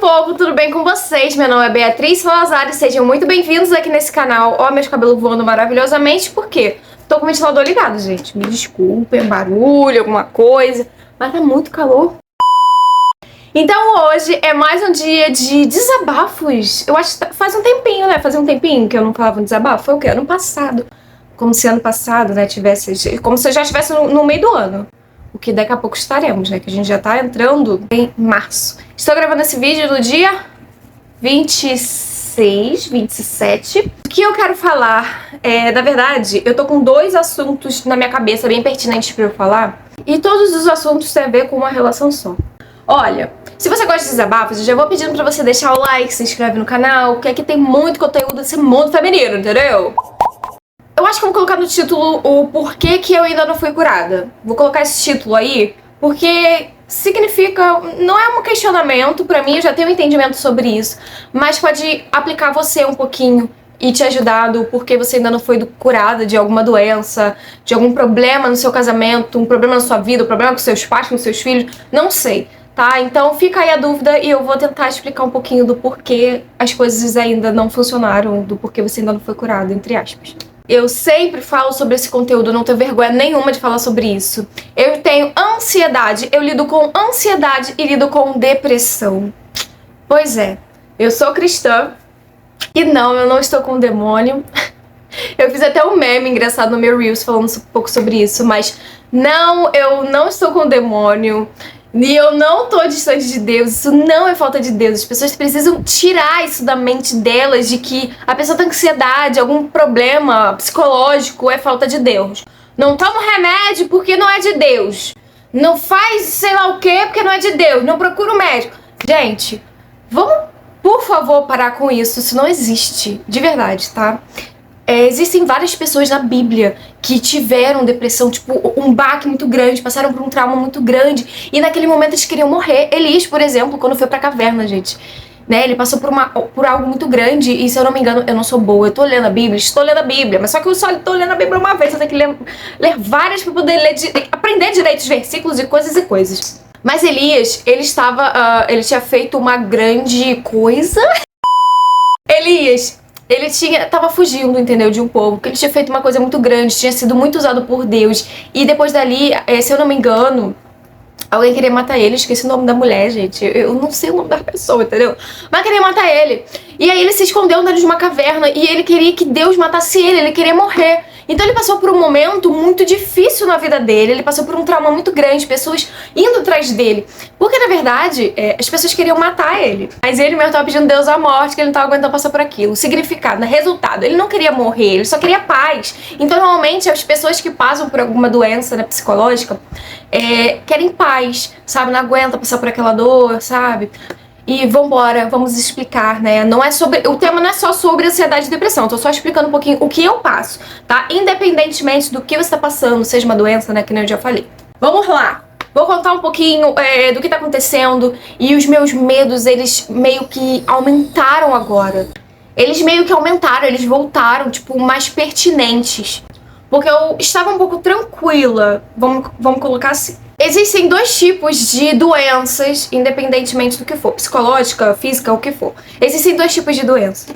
povo, tudo bem com vocês? Meu nome é Beatriz Salazar e sejam muito bem-vindos aqui nesse canal. Ó, meus cabelos voando maravilhosamente, por quê? Tô com o ventilador ligado, gente. Me desculpem, barulho, alguma coisa, mas tá muito calor. Então hoje é mais um dia de desabafos. Eu acho que faz um tempinho, né? Fazia um tempinho que eu não falava um desabafo. Foi o quê? Ano passado. Como se ano passado, né, tivesse... Como se eu já estivesse no meio do ano. O que daqui a pouco estaremos, né? Que a gente já tá entrando em março. Estou gravando esse vídeo no dia 26, 27. O que eu quero falar é, na verdade, eu tô com dois assuntos na minha cabeça bem pertinentes pra eu falar. E todos os assuntos têm a ver com uma relação só. Olha, se você gosta de desabafos, eu já vou pedindo pra você deixar o like, se inscreve no canal, que aqui tem muito conteúdo desse mundo feminino, entendeu? Eu acho que eu vou colocar no título o porquê que eu ainda não fui curada. Vou colocar esse título aí, porque significa... Não é um questionamento pra mim, eu já tenho um entendimento sobre isso, mas pode aplicar você um pouquinho e te ajudar do porquê você ainda não foi curada de alguma doença, de algum problema no seu casamento, um problema na sua vida, um problema com seus pais, com seus filhos, não sei, tá? Então fica aí a dúvida e eu vou tentar explicar um pouquinho do porquê as coisas ainda não funcionaram, do porquê você ainda não foi curada, entre aspas. Eu sempre falo sobre esse conteúdo, não tenho vergonha nenhuma de falar sobre isso. Eu tenho ansiedade, eu lido com ansiedade e lido com depressão. Pois é, eu sou cristã e não, eu não estou com um demônio. Eu fiz até um meme engraçado no meu Reels falando um pouco sobre isso, mas não, eu não estou com um demônio. E eu não tô distante de Deus, isso não é falta de Deus. As pessoas precisam tirar isso da mente delas, de que a pessoa tem ansiedade, algum problema psicológico é falta de Deus. Não toma remédio porque não é de Deus. Não faz sei lá o que porque não é de Deus. Não procura um médico. Gente, vamos, por favor, parar com isso não existe, de verdade, tá? Existem várias pessoas na Bíblia que tiveram depressão, tipo, um baque muito grande, passaram por um trauma muito grande e naquele momento eles queriam morrer. Elias, por exemplo, quando foi pra caverna, gente, né, ele passou por algo muito grande e, se eu não me engano, eu não sou boa, eu tô lendo a Bíblia, estou lendo a Bíblia, mas só que eu só tô lendo a Bíblia uma vez, eu tenho que ler várias pra poder aprender direito os versículos e coisas. Mas Elias, ele tinha feito uma grande coisa. Elias... Ele tava fugindo, entendeu, de um povo, porque ele tinha feito uma coisa muito grande, tinha sido muito usado por Deus. E depois dali, se eu não me engano, alguém queria matar ele, esqueci o nome da mulher, gente. Eu não sei o nome da pessoa, entendeu? Mas queria matar ele. E aí ele se escondeu dentro de uma caverna e ele queria que Deus matasse ele queria morrer. Então ele passou por um momento muito difícil na vida dele, ele passou por um trauma muito grande, pessoas indo atrás dele. Porque, na verdade, as pessoas queriam matar ele. Mas ele mesmo estava pedindo Deus a morte, que ele não estava aguentando passar por aquilo. Significado, né? Resultado, ele não queria morrer, ele só queria paz. Então, normalmente, as pessoas que passam por alguma doença, né, psicológica, querem paz, sabe? Não aguentam passar por aquela dor, sabe? E vambora, vamos explicar, né? Não é sobre... O tema não é só sobre ansiedade e depressão. Tô só explicando um pouquinho o que eu passo, tá? Independentemente do que você tá passando, seja uma doença, né? Que nem eu já falei. Vamos lá! Vou contar um pouquinho do que tá acontecendo. E os meus medos, eles meio que aumentaram agora. Eles meio que aumentaram, eles voltaram, tipo, mais pertinentes. Porque eu estava um pouco tranquila, vamos colocar assim. Existem dois tipos de doenças, independentemente do que for. Psicológica, física, o que for. Existem dois tipos de doença.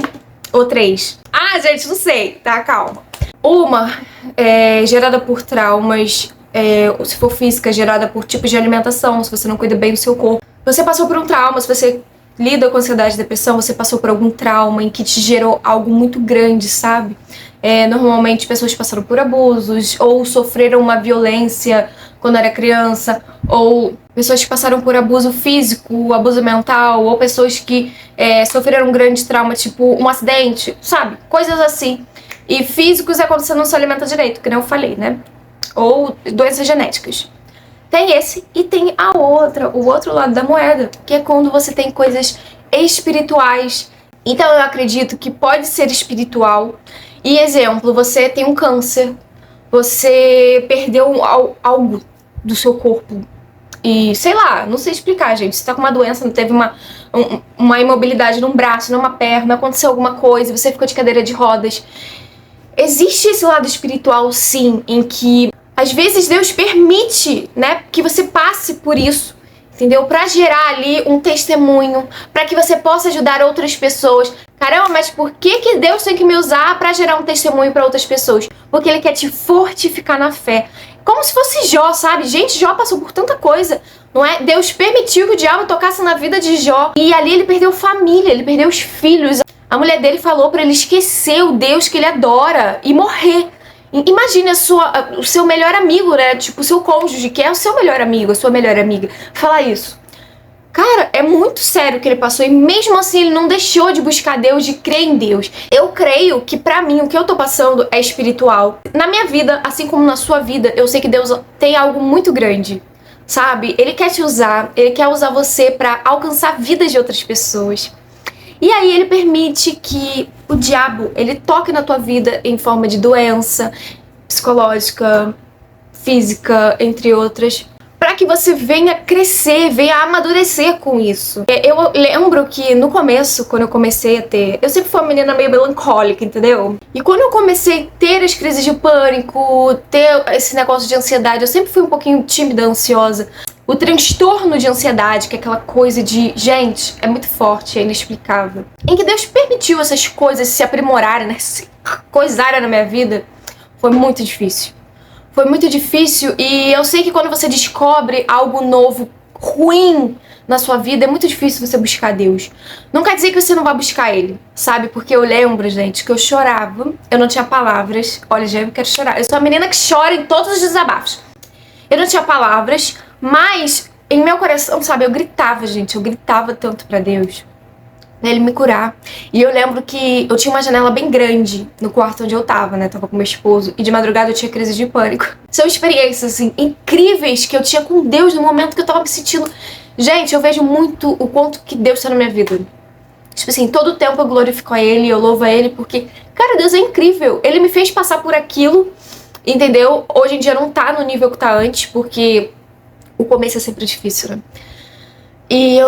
Ou três. Ah, gente, não sei, tá? Calma. Uma é gerada por traumas, se for física, gerada por tipos de alimentação, se você não cuida bem do seu corpo. Você passou por um trauma, se você lida com ansiedade e depressão, você passou por algum trauma em que te gerou algo muito grande, sabe? Normalmente pessoas passaram por abusos, ou sofreram uma violência quando era criança, ou pessoas que passaram por abuso físico, abuso mental, ou pessoas que sofreram um grande trauma, tipo um acidente, sabe? Coisas assim. E físicos é quando você não se alimenta direito, que nem eu falei, né? Ou doenças genéticas. Tem esse e tem o outro lado da moeda, que é quando você tem coisas espirituais. Então eu acredito que pode ser espiritual. E exemplo, você tem um câncer, você perdeu algo do seu corpo e, sei lá, não sei explicar, gente. Você tá com uma doença, não teve uma imobilidade num braço, numa perna, aconteceu alguma coisa, você ficou de cadeira de rodas. Existe esse lado espiritual, sim, em que às vezes Deus permite, né, que você passe por isso. entendeu? Pra gerar ali um testemunho, pra que você possa ajudar outras pessoas. Caramba, mas por que Deus tem que me usar pra gerar um testemunho pra outras pessoas? Porque Ele quer te fortificar na fé. Como se fosse Jó, sabe? Gente, Jó passou por tanta coisa, não é? Deus permitiu que o diabo tocasse na vida de Jó. E ali ele perdeu família, ele perdeu os filhos. A mulher dele falou pra ele esquecer o Deus que ele adora e morrer. Imagine o seu melhor amigo, né? Tipo, o seu cônjuge, que é o seu melhor amigo, a sua melhor amiga, falar isso. Cara, é muito sério o que ele passou e mesmo assim ele não deixou de buscar Deus, de crer em Deus. Eu creio que pra mim o que eu tô passando é espiritual. Na minha vida, assim como na sua vida, eu sei que Deus tem algo muito grande, sabe? Ele quer te usar, Ele quer usar você pra alcançar vidas de outras pessoas. E aí Ele permite que o diabo, ele toque na tua vida em forma de doença psicológica, física, entre outras, para que você venha crescer, venha amadurecer com isso. Eu lembro que no começo, quando eu comecei a ter... Eu sempre fui uma menina meio melancólica, entendeu? E quando eu comecei a ter as crises de pânico, ter esse negócio de ansiedade, eu sempre fui um pouquinho tímida, ansiosa. O transtorno de ansiedade, que é aquela coisa de... Gente, é muito forte, é inexplicável. Em que Deus permitiu essas coisas se aprimorarem, né? Se coisarem na minha vida, foi muito difícil. Foi muito difícil e eu sei que quando você descobre algo novo, ruim na sua vida, é muito difícil você buscar Deus. Não quer dizer que você não vai buscar Ele, sabe? Porque eu lembro, gente, que eu chorava, eu não tinha palavras. Olha, já eu quero chorar. Eu sou a menina que chora em todos os desabafos. Eu não tinha palavras, mas em meu coração, sabe, eu gritava, gente. Eu gritava tanto pra Deus, pra Ele me curar. E eu lembro que eu tinha uma janela bem grande no quarto onde eu tava, né? Tava com meu esposo. E de madrugada eu tinha crise de pânico. São experiências, assim, incríveis que eu tinha com Deus no momento que eu tava me sentindo... Gente, eu vejo muito o quanto que Deus tá na minha vida. Tipo assim, todo tempo eu glorifico a Ele, eu louvo a Ele, porque... Cara, Deus é incrível. Ele me fez passar por aquilo, entendeu? Hoje em dia não tá no nível que tá antes, porque o começo é sempre difícil, né? E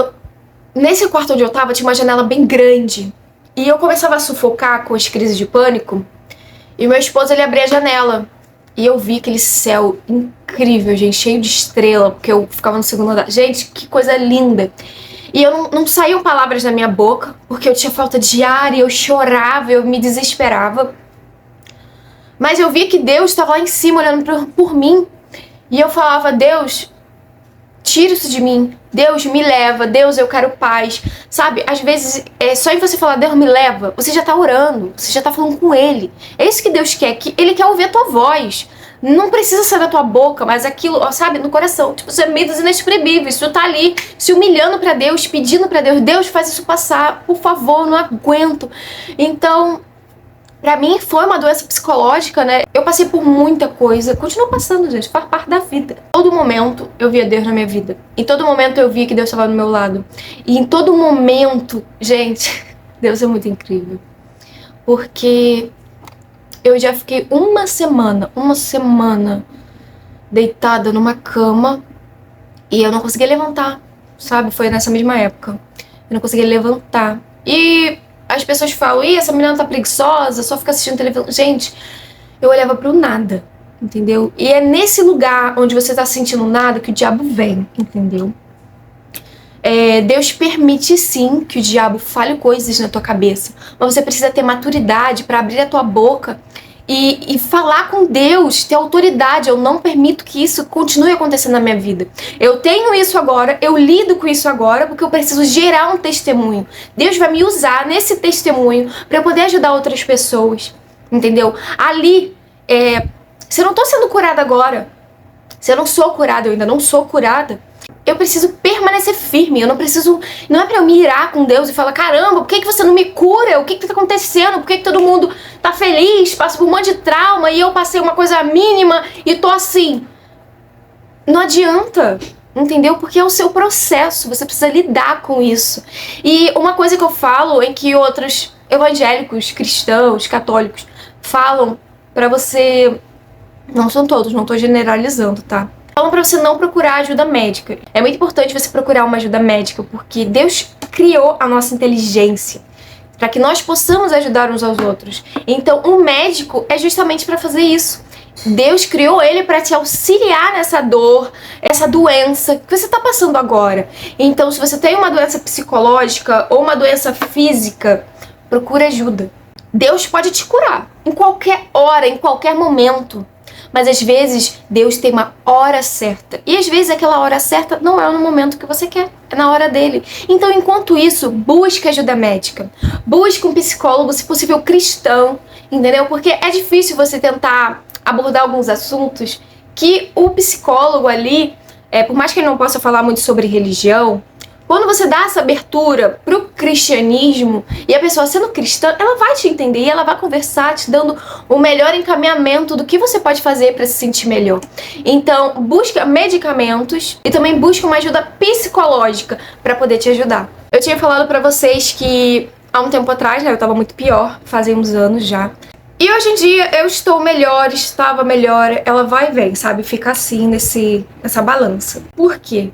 nesse quarto onde eu tava, tinha uma janela bem grande. E eu começava a sufocar com as crises de pânico. E meu esposo, ele abria a janela. E eu vi aquele céu incrível, gente, cheio de estrela, porque eu ficava no segundo andar. Gente, que coisa linda. E eu não saíam palavras da minha boca, porque eu tinha falta de ar e eu chorava, eu me desesperava. Mas eu via que Deus estava lá em cima olhando por mim. E eu falava, Deus, tira isso de mim. Deus, me leva. Deus, eu quero paz. Sabe, às vezes, só em você falar, Deus, me leva, você já tá orando, você já tá falando com Ele. É isso que Deus quer, que Ele quer ouvir a tua voz. Não precisa ser da tua boca, mas aquilo, ó, sabe, no coração. Tipo, você é medos inexprimíveis. Tu tá ali se humilhando pra Deus, pedindo pra Deus. Deus, faz isso passar, por favor, não aguento. Então... Pra mim foi uma doença psicológica, né? Eu passei por muita coisa. Continuo passando, gente. Faz parte da vida. Em todo momento eu via Deus na minha vida. Em todo momento eu via que Deus estava do meu lado. E em todo momento, gente, Deus é muito incrível. Porque eu já fiquei uma semana deitada numa cama e eu não conseguia levantar, sabe? Foi nessa mesma época. Eu não conseguia levantar. E... as pessoas falam, ih, essa menina tá preguiçosa, só fica assistindo televisão. Gente, eu olhava pro nada, entendeu? E é nesse lugar onde você tá sentindo nada que o diabo vem, entendeu? Deus permite sim que o diabo fale coisas na tua cabeça, mas você precisa ter maturidade pra abrir a tua boca e falar com Deus, ter autoridade. Eu não permito que isso continue acontecendo na minha vida. Eu tenho isso agora, eu lido com isso agora, porque eu preciso gerar um testemunho. Deus vai me usar nesse testemunho para eu poder ajudar outras pessoas, entendeu? Ali, se eu não tô sendo curada agora, se eu não sou curada, eu ainda não sou curada, eu preciso permanecer firme. Eu não preciso... Não é pra eu me irar com Deus e falar, caramba, por que você não me cura? O que tá acontecendo? Por que todo mundo tá feliz, passa por um monte de trauma e eu passei uma coisa mínima e tô assim? Não adianta, entendeu? Porque é o seu processo, você precisa lidar com isso. E uma coisa que eu falo em que outros evangélicos, cristãos, católicos falam pra você... Não são todos, não tô generalizando, tá? Falam pra você não procurar ajuda médica. É muito importante você procurar uma ajuda médica, porque Deus criou a nossa inteligência para que nós possamos ajudar uns aos outros. Então, um médico é justamente para fazer isso. Deus criou ele para te auxiliar nessa dor, essa doença que você está passando agora. Então, se você tem uma doença psicológica ou uma doença física, procura ajuda. Deus pode te curar em qualquer hora, em qualquer momento. Mas às vezes Deus tem uma hora certa. E às vezes aquela hora certa não é no momento que você quer, é na hora dele. Então, enquanto isso, busque ajuda médica. Busque um psicólogo, se possível cristão, entendeu? Porque é difícil você tentar abordar alguns assuntos que o psicólogo ali, por mais que ele não possa falar muito sobre religião, quando você dá essa abertura pro cristianismo e a pessoa sendo cristã, ela vai te entender e ela vai conversar te dando o melhor encaminhamento do que você pode fazer para se sentir melhor. Então, busca medicamentos e também busca uma ajuda psicológica para poder te ajudar. Eu tinha falado para vocês que há um tempo atrás, né, eu tava muito pior, fazia uns anos já. E hoje em dia eu estou melhor, estava melhor, ela vai e vem, sabe? Fica assim nessa balança. Por quê?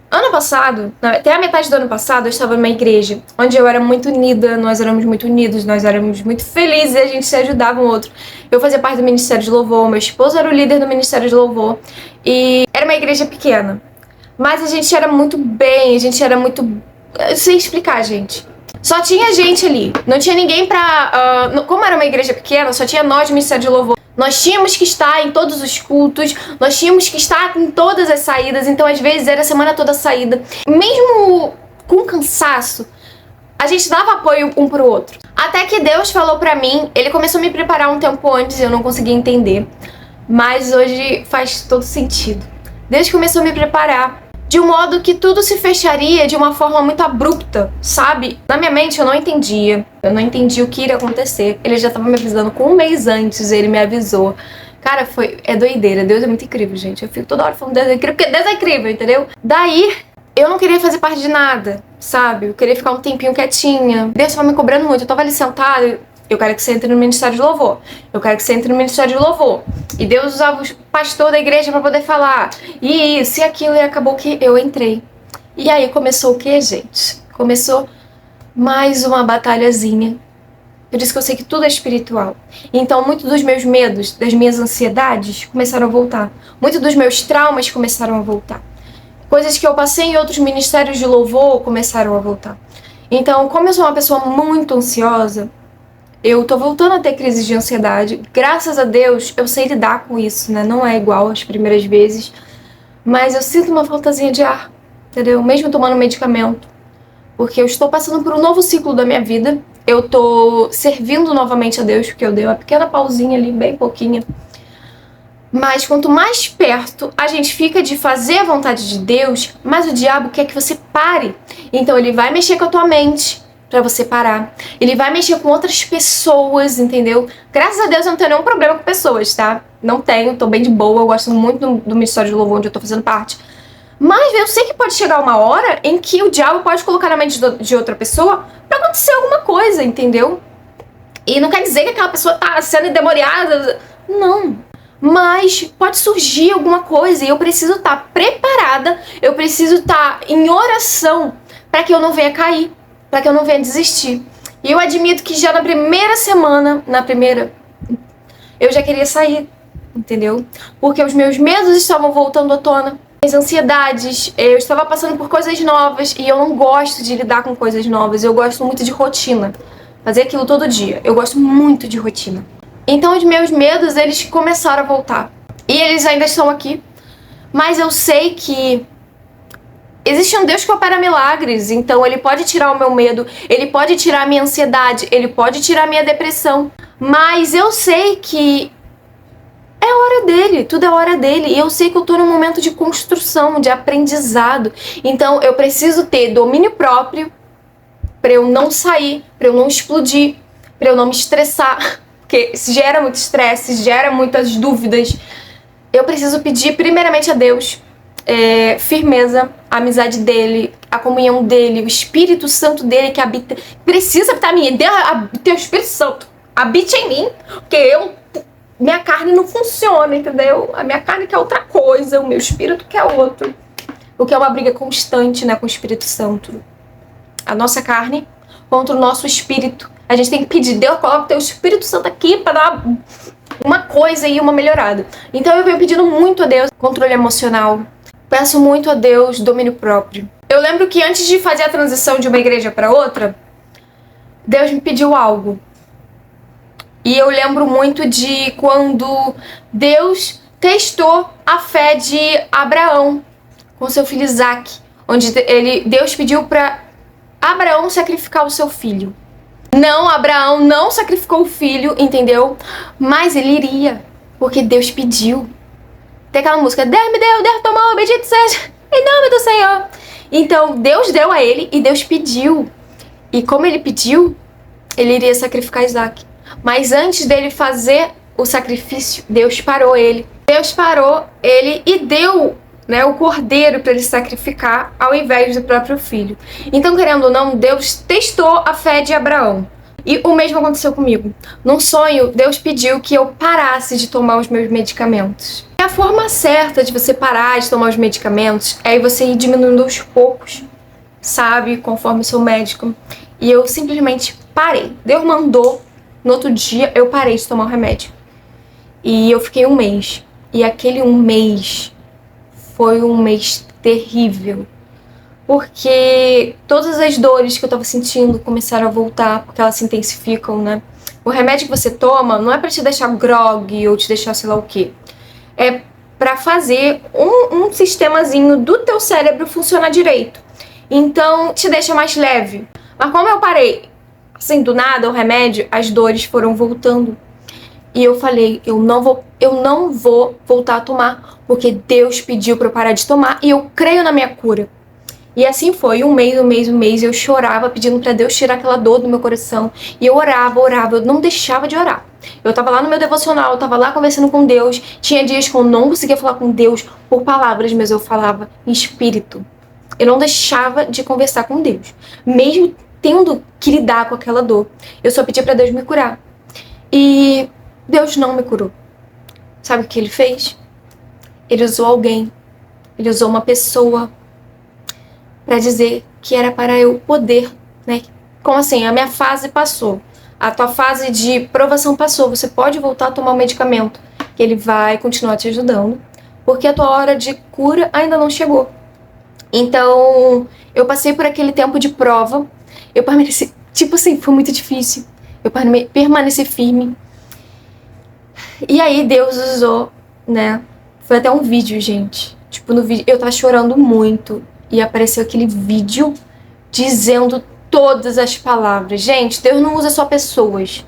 Ano passado, até a metade do ano passado, eu estava numa igreja onde eu era muito unida, nós éramos muito unidos, nós éramos muito felizes e a gente se ajudava um outro. Eu fazia parte do Ministério de Louvor, meu esposo era o líder do Ministério de Louvor e era uma igreja pequena. Mas a gente era muito bem, a gente era muito... Eu sei explicar, gente. Só tinha gente ali, não tinha ninguém pra... como era uma igreja pequena, só tinha nós do Ministério de Louvor. Nós tínhamos que estar em todos os cultos, nós tínhamos que estar em todas as saídas, então às vezes era a semana toda saída. Mesmo com cansaço, a gente dava apoio um pro outro. Até que Deus falou pra mim, ele começou a me preparar um tempo antes, eu não conseguia entender. Mas hoje faz todo sentido. Deus começou a me preparar de um modo que tudo se fecharia de uma forma muito abrupta, sabe? Na minha mente eu não entendia o que iria acontecer. Ele já tava me avisando com um mês antes, ele me avisou. Cara, é doideira, Deus é muito incrível, gente. Eu fico toda hora falando Deus é incrível, porque Deus é incrível, entendeu? Daí, eu não queria fazer parte de nada, sabe? Eu queria ficar um tempinho quietinha. Deus tava me cobrando muito, eu tava ali sentada, eu quero que você entre no Ministério de Louvor. Eu quero que você entre no Ministério de Louvor. E Deus usava o pastor da igreja pra poder falar. E isso e aquilo. E acabou que eu entrei. E aí começou o que, gente? Começou mais uma batalhazinha. Por isso que eu sei que tudo é espiritual. Então, muitos dos meus medos, das minhas ansiedades, começaram a voltar. Muitos dos meus traumas começaram a voltar. Coisas que eu passei em outros ministérios de louvor começaram a voltar. Então, como eu sou uma pessoa muito ansiosa, eu tô voltando a ter crises de ansiedade. Graças a Deus, eu sei lidar com isso, né? Não é igual às primeiras vezes. Mas eu sinto uma faltazinha de ar, entendeu? Mesmo tomando medicamento. Porque eu estou passando por um novo ciclo da minha vida. Eu tô servindo novamente a Deus, porque eu dei uma pequena pausinha ali, bem pouquinha. Mas quanto mais perto a gente fica de fazer a vontade de Deus, mais o diabo quer que você pare. Então ele vai mexer com a tua mente pra você parar. Ele vai mexer com outras pessoas, entendeu? Graças a Deus eu não tenho nenhum problema com pessoas, tá? Não tenho, tô bem de boa, eu gosto muito do Ministério de Louvor onde eu tô fazendo parte. Mas eu sei que pode chegar uma hora em que o diabo pode colocar na mente de outra pessoa pra acontecer alguma coisa, entendeu? E não quer dizer que aquela pessoa tá sendo endemoniada. Não. Mas pode surgir alguma coisa e eu preciso estar preparada, eu preciso estar em oração pra que eu não venha cair, pra que eu não venha desistir. E eu admito que já na primeira semana, eu já queria sair, entendeu? Porque os meus medos estavam voltando à tona, as ansiedades, eu estava passando por coisas novas e eu não gosto de lidar com coisas novas, eu gosto muito de rotina, fazer aquilo todo dia, eu gosto muito de rotina. Então os meus medos, eles começaram a voltar. E eles ainda estão aqui, mas eu sei que existe um Deus que opera milagres, então ele pode tirar o meu medo, ele pode tirar a minha ansiedade, ele pode tirar a minha depressão. Mas eu sei que é hora dele, tudo é hora dele. E eu sei que eu tô num momento de construção, de aprendizado. Então eu preciso ter domínio próprio pra eu não sair, pra eu não explodir, pra eu não me estressar. Porque gera muito estresse, gera muitas dúvidas. Eu preciso pedir primeiramente a Deus firmeza, a amizade dele, a comunhão dele, o Espírito Santo dele que habita, precisa habitar em mim. Teu Espírito Santo habite em mim, porque minha carne não funciona, entendeu? A minha carne quer outra coisa, o meu espírito quer outro. O que é uma briga constante, né, com o Espírito Santo. A nossa carne contra o nosso espírito. A gente tem que pedir, Deus, coloca o teu Espírito Santo aqui para dar uma coisa e uma melhorada. Então eu venho pedindo muito a Deus controle emocional. Peço muito a Deus domínio próprio. Eu lembro que antes de fazer a transição de uma igreja para outra, Deus me pediu algo. E eu lembro muito de quando Deus testou a fé de Abraão com seu filho Isaac, onde Deus pediu para Abraão sacrificar o seu filho. Não, Abraão não sacrificou o filho, entendeu? Mas ele iria, porque Deus pediu. Tem aquela música, Deus me deu, Deus tomou, bendito seja, em nome do Senhor. Então, Deus deu a ele e Deus pediu. E como ele pediu, ele iria sacrificar Isaac. Mas antes dele fazer o sacrifício, Deus parou ele. Deus parou ele e deu, né, o cordeiro para ele sacrificar ao invés do próprio filho. Então, querendo ou não, Deus testou a fé de Abraão. E o mesmo aconteceu comigo. Num sonho, Deus pediu que eu parasse de tomar os meus medicamentos. E a forma certa de você parar de tomar os medicamentos é você ir diminuindo aos poucos, sabe? Conforme o seu médico. E eu simplesmente parei. Deus mandou, no outro dia eu parei de tomar o remédio. E eu fiquei 1 mês. E aquele 1 mês foi um mês terrível. Porque todas as dores que eu tava sentindo começaram a voltar, porque elas se intensificam, né? O remédio que você toma não é pra te deixar grogue ou te deixar sei lá o quê. É pra fazer um sistemazinho do teu cérebro funcionar direito. Então, te deixa mais leve. Mas como eu parei, assim, do nada, o remédio, as dores foram voltando. E eu falei, eu não vou voltar a tomar, porque Deus pediu pra eu parar de tomar e eu creio na minha cura. E assim foi, 1 mês, eu chorava pedindo pra Deus tirar aquela dor do meu coração. E eu orava, eu não deixava de orar. Eu tava lá no meu devocional, eu tava lá conversando com Deus. Tinha dias que eu não conseguia falar com Deus por palavras, mas eu falava em espírito. Eu não deixava de conversar com Deus, mesmo tendo que lidar com aquela dor. Eu só pedia pra Deus me curar. E Deus não me curou. Sabe o que ele fez? Ele usou alguém. Ele usou uma pessoa pra dizer que era para eu poder, né? Como assim? A minha fase passou. A tua fase de provação passou. Você pode voltar a tomar o medicamento, que ele vai continuar te ajudando, porque a tua hora de cura ainda não chegou. Então, eu passei por aquele tempo de prova. Eu permaneci, tipo assim, foi muito difícil. Eu permaneci firme. E aí Deus usou, né? Foi até um vídeo, gente. Tipo, no vídeo eu tava chorando muito. E apareceu aquele vídeo dizendo todas as palavras. Gente, Deus não usa só pessoas.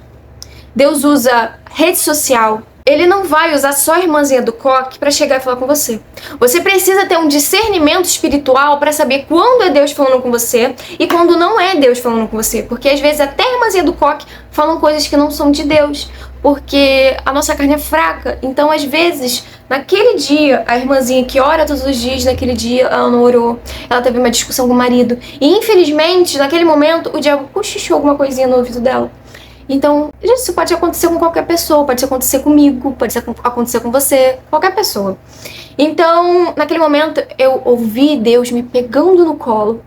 Deus usa rede social. Ele não vai usar só a irmãzinha do coque pra chegar e falar com você. Você precisa ter um discernimento espiritual pra saber quando é Deus falando com você e quando não é Deus falando com você. Porque às vezes até a irmãzinha do coque falam coisas que não são de Deus. Porque a nossa carne é fraca. Então, às vezes, naquele dia, a irmãzinha que ora todos os dias, naquele dia, ela não orou. Ela teve uma discussão com o marido. E, infelizmente, naquele momento, o diabo cochichou alguma coisinha no ouvido dela. Então, isso pode acontecer com qualquer pessoa. Pode acontecer comigo, pode acontecer com você. Qualquer pessoa. Então, naquele momento, eu ouvi Deus me pegando no colo.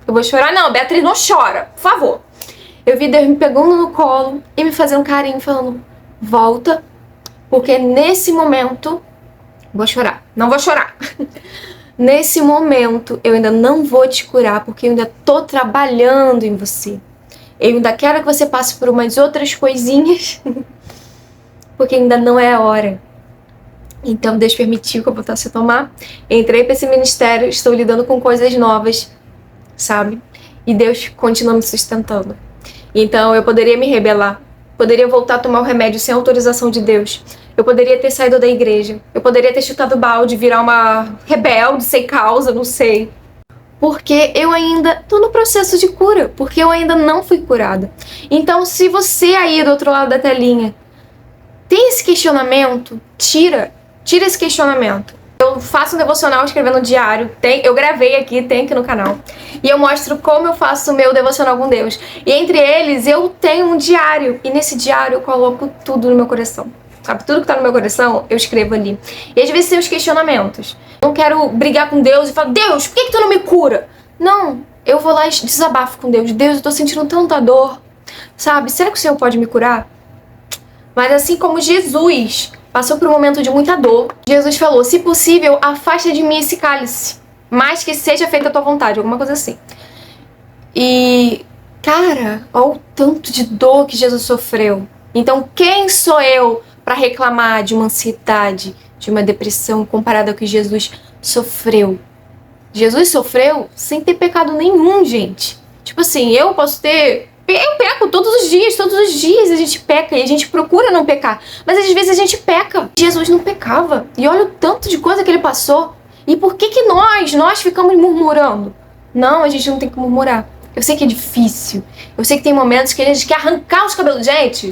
Eu vou chorar? Não, Beatriz, não chora. Por favor. Eu vi Deus me pegando no colo e me fazendo carinho, falando... Volta, porque nesse momento... Vou chorar, não vou chorar. Nesse momento, eu ainda não vou te curar, porque eu ainda tô trabalhando em você. Eu ainda quero que você passe por umas outras coisinhas, porque ainda não é a hora. Então, Deus permitiu que eu voltasse a tomar. Entrei pra esse ministério, estou lidando com coisas novas, sabe? E Deus continua me sustentando. Então, eu poderia me rebelar. Poderia voltar a tomar o remédio sem autorização de Deus. Eu poderia ter saído da igreja. Eu poderia ter chutado balde, virar uma rebelde sem causa, não sei. Porque eu ainda tô no processo de cura. Porque eu ainda não fui curada. Então, se você aí do outro lado da telinha tem esse questionamento, tira esse questionamento. Eu faço um devocional escrevendo um diário. Eu gravei aqui, tem aqui no canal. E eu mostro como eu faço o meu devocional com Deus. E entre eles, eu tenho um diário. E nesse diário eu coloco tudo no meu coração. Sabe? Tudo que tá no meu coração, eu escrevo ali. E às vezes tem os questionamentos. Eu não quero brigar com Deus e falar, Deus, por que tu não me cura? Não, eu vou lá e desabafo com Deus. Deus, eu tô sentindo tanta dor. Sabe? Será que o Senhor pode me curar? Mas assim como Jesus passou por um momento de muita dor, Jesus falou, se possível, afasta de mim esse cálice, mas que seja feita a tua vontade, alguma coisa assim. E, cara, olha o tanto de dor que Jesus sofreu. Então, quem sou eu para reclamar de uma ansiedade, de uma depressão comparada ao que Jesus sofreu? Jesus sofreu sem ter pecado nenhum, gente. Tipo assim, eu posso ter... Eu peco todos os dias a gente peca e a gente procura não pecar. Mas às vezes a gente peca. Jesus não pecava. E olha o tanto de coisa que ele passou. E por que nós ficamos murmurando? Não, a gente não tem que murmurar. Eu sei que é difícil. Eu sei que tem momentos que a gente quer arrancar os cabelos. Gente,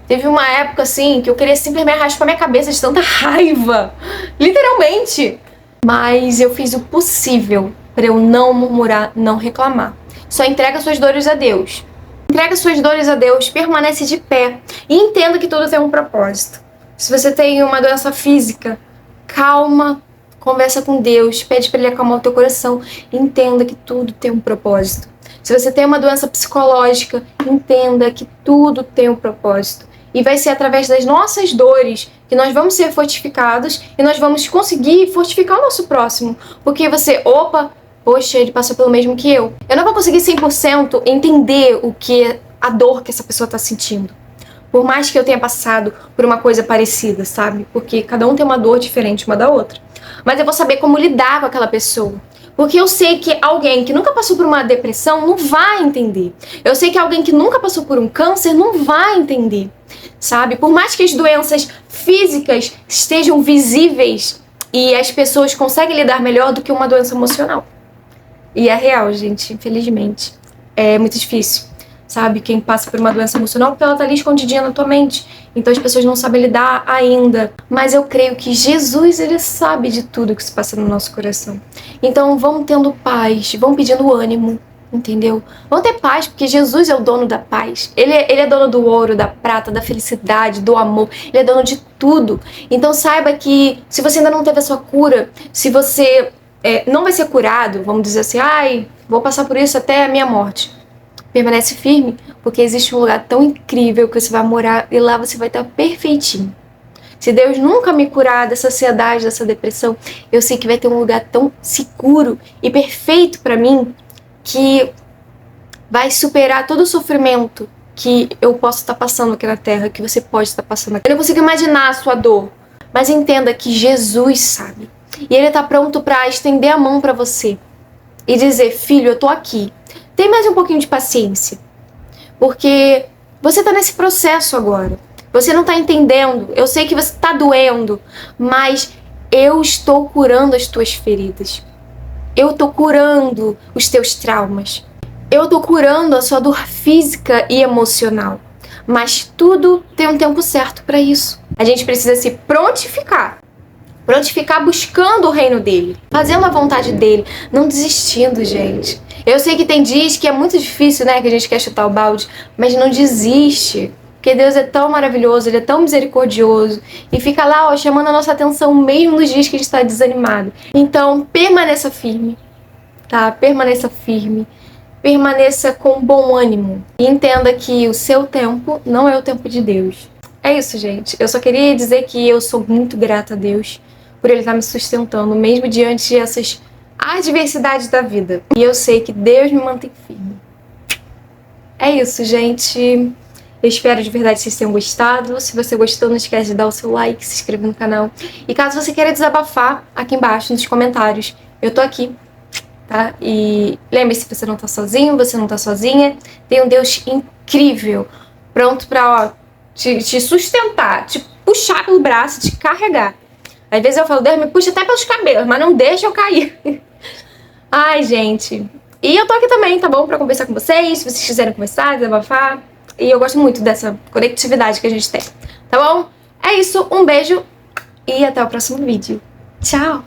teve uma época assim que eu queria simplesmente raspar minha cabeça de tanta raiva. Literalmente. Mas eu fiz o possível para eu não murmurar, não reclamar. Só entrega suas dores a Deus. Entrega suas dores a Deus, permanece de pé e entenda que tudo tem um propósito. Se você tem uma doença física, calma, conversa com Deus, pede para Ele acalmar o teu coração, entenda que tudo tem um propósito. Se você tem uma doença psicológica, entenda que tudo tem um propósito. E vai ser através das nossas dores que nós vamos ser fortificados e nós vamos conseguir fortificar o nosso próximo. Porque você, poxa, ele passou pelo mesmo que eu. Eu não vou conseguir 100% entender a dor que essa pessoa tá sentindo. Por mais que eu tenha passado por uma coisa parecida, sabe? Porque cada um tem uma dor diferente uma da outra. Mas eu vou saber como lidar com aquela pessoa. Porque eu sei que alguém que nunca passou por uma depressão não vai entender. Eu sei que alguém que nunca passou por um câncer não vai entender, sabe? Por mais que as doenças físicas estejam visíveis e as pessoas conseguem lidar melhor do que uma doença emocional. E é real, gente, infelizmente. É muito difícil, sabe? Quem passa por uma doença emocional, porque ela tá ali escondidinha na tua mente. Então as pessoas não sabem lidar ainda. Mas eu creio que Jesus, ele sabe de tudo que se passa no nosso coração. Então vamos tendo paz, vamos pedindo ânimo, entendeu? Vamos ter paz, porque Jesus é o dono da paz. Ele é dono do ouro, da prata, da felicidade, do amor. Ele é dono de tudo. Então saiba que se você ainda não teve a sua cura, se você não vai ser curado, vamos dizer assim, vou passar por isso até a minha morte. Permanece firme, porque existe um lugar tão incrível que você vai morar e lá você vai estar perfeitinho. Se Deus nunca me curar dessa ansiedade, dessa depressão, eu sei que vai ter um lugar tão seguro e perfeito pra mim que vai superar todo o sofrimento que eu posso estar passando aqui na Terra, que você pode estar passando aqui. Eu não consigo imaginar a sua dor, mas entenda que Jesus sabe. E Ele tá pronto pra estender a mão pra você e dizer, filho, eu tô aqui. Tem mais um pouquinho de paciência, porque você tá nesse processo agora. Você não tá entendendo, eu sei que você tá doendo, mas eu estou curando as tuas feridas. Eu tô curando os teus traumas. Eu tô curando a sua dor física e emocional. Mas tudo tem um tempo certo pra isso. A gente precisa se prontificar. Prontificar buscando o reino dele, fazendo a vontade dele, não desistindo, gente. Eu sei que tem dias que é muito difícil, né, que a gente quer chutar o balde, mas não desiste. Porque Deus é tão maravilhoso, Ele é tão misericordioso. E fica lá, chamando a nossa atenção mesmo nos dias que a gente está desanimado. Então, permaneça firme, tá? Permaneça firme. Permaneça com bom ânimo. E entenda que o seu tempo não é o tempo de Deus. É isso, gente. Eu só queria dizer que eu sou muito grata a Deus por Ele estar me sustentando, mesmo diante dessas adversidades da vida. E eu sei que Deus me mantém firme. É isso, gente. Eu espero de verdade que vocês tenham gostado. Se você gostou, não esquece de dar o seu like, se inscrever no canal. E caso você queira desabafar, aqui embaixo nos comentários, eu tô aqui, tá? E lembre-se, você não tá sozinho, você não tá sozinha. Tem um Deus incrível, pronto pra, te sustentar, te puxar pelo braço, te carregar. Às vezes eu falo, Deus me puxa até pelos cabelos, mas não deixa eu cair. Ai, gente. E eu tô aqui também, tá bom? Pra conversar com vocês, se vocês quiserem conversar, desabafar. E eu gosto muito dessa conectividade que a gente tem, tá bom? É isso, um beijo e até o próximo vídeo. Tchau!